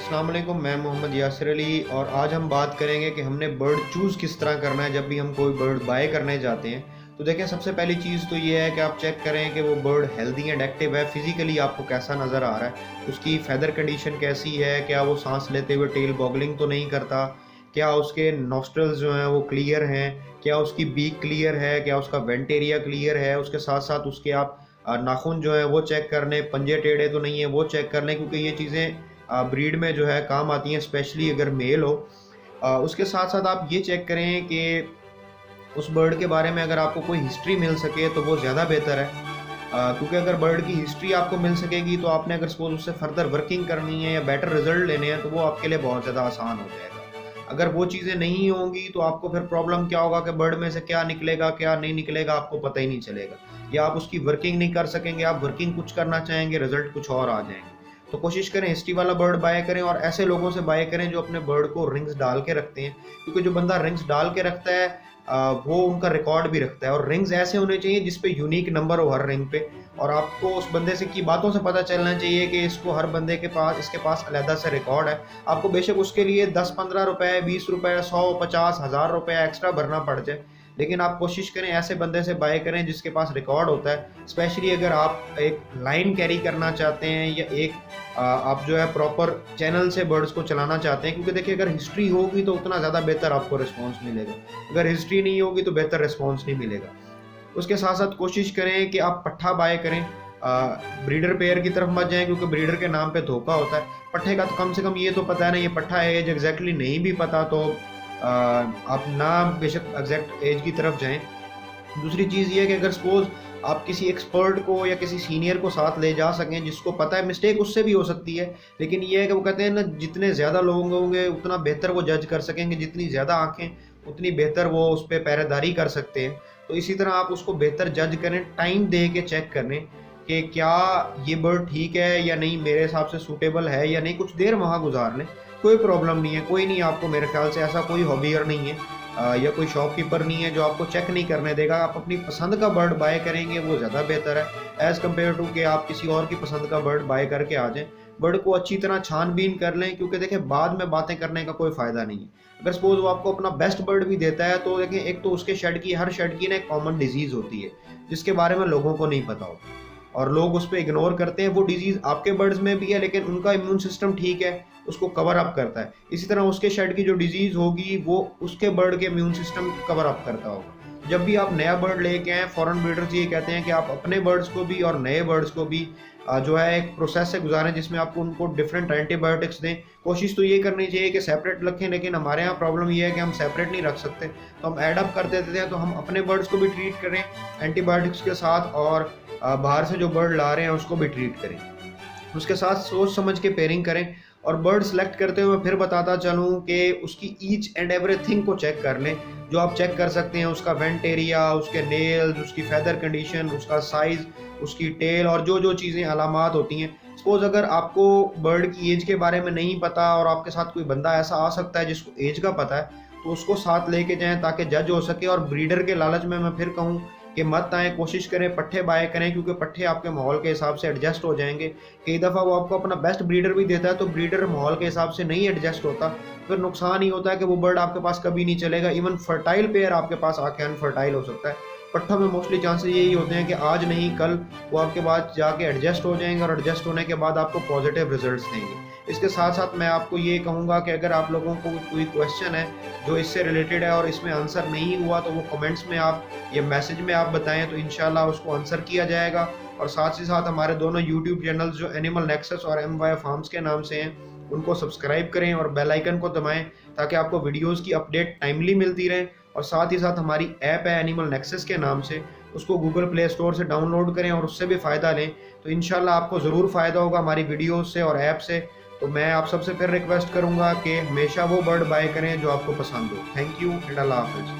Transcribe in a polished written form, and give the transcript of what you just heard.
अस्सलाम वालेकुम, मैं मोहम्मद यासिर अली और आज हम बात करेंगे कि हमने बर्ड चूज़ किस तरह करना है जब भी हम कोई बर्ड बाय करने जाते हैं। तो देखें, सबसे पहली चीज़ तो ये है कि आप चेक करें कि वो बर्ड हेल्दी एंड एक्टिव है, फिज़िकली आपको कैसा नज़र आ रहा है, उसकी फेदर कंडीशन कैसी है, क्या वो सांस लेते हुए टेल बॉगलिंग तो नहीं करता, क्या उसके नॉस्ट्रल्स जो हैं वो क्लियर हैं, क्या उसकी बीक क्लियर है, क्या उसका वेंट एरिया क्लियर है। उसके साथ साथ उसके आप नाखून जो है वो चेक कर लें, पंजे टेढ़े तो नहीं है वो चेक कर लें, क्योंकि ये चीज़ें ब्रीड में जो है काम आती हैं, स्पेशली अगर मेल हो। उसके साथ साथ आप ये चेक करें कि उस बर्ड के बारे में अगर आपको कोई हिस्ट्री मिल सके तो वो ज़्यादा बेहतर है। क्योंकि अगर बर्ड की हिस्ट्री आपको मिल सकेगी तो आपने अगर सपोज उससे फर्दर वर्किंग करनी है या बेटर रिजल्ट लेने हैं तो वो आपके लिए बहुत ज़्यादा आसान हो जाएगा। अगर वो चीज़ें नहीं होंगी तो आपको फिर प्रॉब्लम क्या होगा कि बर्ड में से क्या निकलेगा क्या नहीं निकलेगा आपको पता ही नहीं चलेगा, या आप उसकी वर्किंग नहीं कर सकेंगे, आप वर्किंग कुछ करना चाहेंगे, रिजल्ट कुछ और आ जाएंगे। तो कोशिश करें हिस्ट्री वाला बर्ड बाय करें और ऐसे लोगों से बाय करें जो अपने बर्ड को रिंग्स डाल के रखते हैं, क्योंकि जो बंदा रिंग्स डाल के रखता है वो उनका रिकॉर्ड भी रखता है। और रिंग्स ऐसे होने चाहिए जिस पे यूनिक नंबर हो हर रिंग पे, और आपको उस बंदे से की बातों से पता चलना चाहिए कि इसको हर बंदे के पास इसके पास अलहदा से रिकॉर्ड है। आपको बेशक उसके लिए 10-15 रुपए, 20 रुपए, 100, 50, 1000 रुपए एक्स्ट्रा भरना पड़ जाए, लेकिन आप कोशिश करें ऐसे बंदे से बाय करें जिसके पास रिकॉर्ड होता है। स्पेशली अगर आप एक लाइन कैरी करना चाहते हैं या एक आप जो है प्रॉपर चैनल से बर्ड्स को चलाना चाहते हैं, क्योंकि देखिए अगर हिस्ट्री होगी तो उतना ज़्यादा बेहतर आपको रिस्पॉन्स मिलेगा, अगर हिस्ट्री नहीं होगी तो बेहतर रिस्पॉन्स नहीं मिलेगा। उसके साथ साथ कोशिश करें कि आप पट्ठा बाय करें, ब्रीडर पेयर की तरफ मत जाएं, क्योंकि ब्रीडर के नाम पे धोखा होता है। पट्ठे का तो कम से कम ये तो पता है ना ये पट्ठा है, एज एग्जैक्टली नहीं भी पता तो आप ना बेशक एग्जैक्ट एज की तरफ जाएं। दूसरी चीज़ ये है कि अगर सपोज आप किसी एक्सपर्ट को या किसी सीनियर को साथ ले जा सकें जिसको पता है मिस्टेक उससे भी हो सकती है, लेकिन ये है कि वो कहते हैं ना जितने ज़्यादा लोग होंगे उतना बेहतर वो जज कर सकेंगे, जितनी ज़्यादा आंखें उतनी बेहतर वो उस पर पहरेदारी कर सकते हैं। तो इसी तरह आप उसको बेहतर जज करें, टाइम दे के चेक करें कि क्या ये बर्ड ठीक है या नहीं, मेरे हिसाब से सूटेबल है या नहीं, कुछ देर वहाँ गुजार लें, कोई प्रॉब्लम नहीं है। कोई नहीं, आपको मेरे ख्याल से ऐसा कोई हॉबियर नहीं है या कोई शॉपकीपर नहीं है जो आपको चेक नहीं करने देगा। आप अपनी पसंद का बर्ड बाय करेंगे वो ज़्यादा बेहतर है एज़ कम्पेयर टू कि आप किसी और की पसंद का बर्ड बाय करके आ जाएं। बर्ड को अच्छी तरह छानबीन कर लें, क्योंकि देखिए बाद में बातें करने का कोई फ़ायदा नहीं है। अगर सपोज वो आपको अपना बेस्ट बर्ड भी देता है तो देखिए एक तो उसके शेड की हर शेड की ना एक कॉमन डिजीज़ होती है जिसके बारे में लोगों को नहीं पता होता, और लोग उस पर इग्नोर करते हैं। वो डिजीज़ आपके बर्ड्स में भी है लेकिन उनका इम्यून सिस्टम ठीक है, उसको कवर अप करता है। इसी तरह उसके शेड की जो डिजीज़ होगी वो उसके बर्ड के इम्यून सिस्टम कवर अप करता होगा। जब भी आप नया बर्ड लेके आएँ, फॉरेन ब्रीडर्स ये कहते हैं कि आप अपने बर्ड्स को भी और नए बर्ड्स को भी जो है एक प्रोसेस से गुजारें जिसमें आपको उनको डिफरेंट एंटीबायोटिक्स दें। कोशिश तो ये करनी चाहिए कि सेपरेट रखें, लेकिन हमारे यहाँ प्रॉब्लम ये है कि हम सेपरेट नहीं रख सकते, तो हम एड अप कर देते हैं। तो हम अपने बर्ड्स को भी ट्रीट करें एंटीबायोटिक्स के साथ, और बाहर से जो बर्ड ला रहे हैं उसको भी ट्रीट करें। उसके साथ सोच समझ के पेयरिंग करें। और बर्ड सेलेक्ट करते हुए मैं फिर बताता चलूँ कि उसकी ईच एंड एवरीथिंग को चेक कर लें, जो आप चेक कर सकते हैं उसका वेंट एरिया, उसके नेल्स, उसकी फेदर कंडीशन, उसका साइज़, उसकी टेल, और जो जो चीज़ें अलामात होती हैं। सपोज़ अगर आपको बर्ड की एज के बारे में नहीं पता और आपके साथ कोई बंदा ऐसा आ सकता है जिसको एज का पता है, तो उसको साथ लेके जाएँ ताकि जज हो सके। और ब्रीडर के लालच में मैं फिर कहूँ कि मत आएँ, कोशिश करें पट्ठे बाय करें, क्योंकि पट्ठे आपके माहौल के हिसाब से एडजस्ट हो जाएंगे। कई दफ़ा वो आपको अपना बेस्ट ब्रीडर भी देता है तो ब्रीडर माहौल के हिसाब से नहीं एडजस्ट होता, फिर नुकसान ही होता है कि वो बर्ड आपके पास कभी नहीं चलेगा। इवन फर्टाइल पेयर आपके पास आके अनफर्टाइल हो सकता है। पट्ठों में मोस्टली चांसेस यही होते हैं कि आज नहीं कल वो आपके पास जाके एडजस्ट हो जाएंगे, और एडजस्ट होने के बाद आपको पॉजिटिव रिजल्ट्स देंगे। इसके साथ साथ मैं आपको ये कहूँगा कि अगर आप लोगों को कोई क्वेश्चन है जो इससे रिलेटेड है और इसमें आंसर नहीं हुआ तो वो कमेंट्स में आप या मैसेज में आप बताएं, तो इंशाल्लाह उसको आंसर किया जाएगा। और साथ ही साथ हमारे दोनों यूट्यूब चैनल्स जो एनिमल नेक्सस और MY फार्म्स के नाम से हैं उनको सब्सक्राइब करें और बेल आइकन को दबाएं ताकि आपको वीडियोस की अपडेट टाइमली मिलती रहे। और साथ ही साथ हमारी ऐप है एनिमल नेक्सस के नाम से, उसको गूगल प्ले स्टोर से डाउनलोड करें और उससे भी फ़ायदा लें, तो इंशाल्लाह आपको ज़रूर फ़ायदा होगा हमारी वीडियोस से और ऐप से। तो मैं आप सबसे फिर रिक्वेस्ट करूँगा कि हमेशा वो बर्ड बाय करें जो आपको पसंद हो। थैंक यू एंड अल्लाह हाफ़िज़।